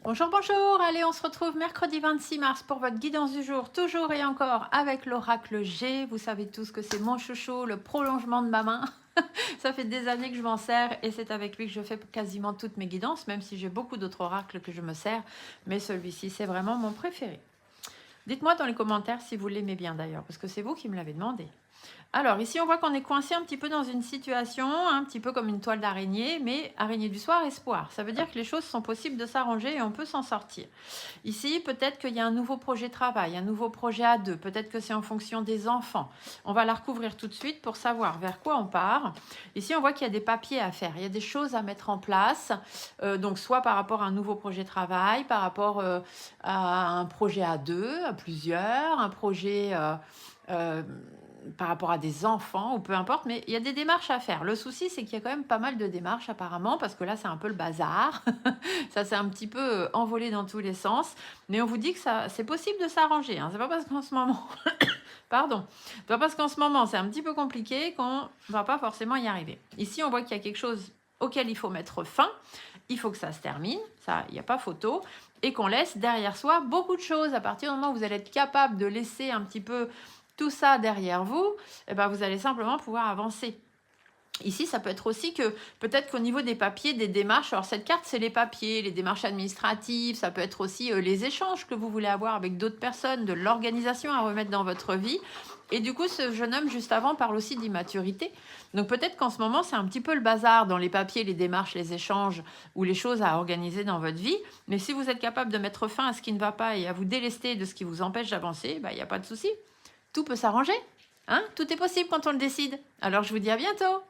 Bonjour, bonjour, allez, on se retrouve mercredi 26 mars pour votre guidance du jour, toujours et encore avec l'oracle G. Vous savez tous que c'est mon chouchou, le prolongement de ma main. Ça fait des années que je m'en sers et c'est avec lui que je fais quasiment toutes mes guidances, même si j'ai beaucoup d'autres oracles que je me sers. Mais celui-ci, c'est vraiment mon préféré. Dites-moi dans les commentaires si vous l'aimez bien d'ailleurs, parce que c'est vous qui me l'avez demandé. Alors ici, on voit qu'on est coincé un petit peu dans une situation, un petit peu comme une toile d'araignée, mais araignée du soir, espoir. Ça veut dire que les choses sont possibles de s'arranger et on peut s'en sortir. Ici, peut-être qu'il y a un nouveau projet de travail, un nouveau projet à deux, peut-être que c'est en fonction des enfants. On va la recouvrir tout de suite pour savoir vers quoi on part. Ici, on voit qu'il y a des papiers à faire, il y a des choses à mettre en place, donc soit par rapport à un nouveau projet de travail, par rapport à un projet à deux, à plusieurs, un projet... par rapport à des enfants ou peu importe, mais il y a des démarches à faire. Le souci, c'est qu'il y a quand même pas mal de démarches apparemment, parce que là, c'est un peu le bazar. Ça s'est un petit peu envolé dans tous les sens, mais on vous dit que ça, c'est possible de s'arranger. Hein. C'est pas parce qu'en ce moment, pardon, c'est pas parce qu'en ce moment c'est un petit peu compliqué qu'on va pas forcément y arriver. Ici, on voit qu'il y a quelque chose auquel il faut mettre fin. Il faut que ça se termine, ça, il n'y a pas photo, et qu'on laisse derrière soi beaucoup de choses. À partir du moment où vous allez être capable de laisser un petit peu tout ça derrière vous, eh ben vous allez simplement pouvoir avancer. Ici, ça peut être aussi que peut-être qu'au niveau des papiers, des démarches, alors cette carte, c'est les papiers, les démarches administratives, ça peut être aussi les échanges que vous voulez avoir avec d'autres personnes, de l'organisation à remettre dans votre vie. Et du coup, ce jeune homme, juste avant, parle aussi d'immaturité. Donc peut-être qu'en ce moment, c'est un petit peu le bazar dans les papiers, les démarches, les échanges ou les choses à organiser dans votre vie. Mais si vous êtes capable de mettre fin à ce qui ne va pas et à vous délester de ce qui vous empêche d'avancer, il n'y a pas de souci. Tout peut s'arranger. Hein? Tout est possible quand on le décide. Alors je vous dis à bientôt.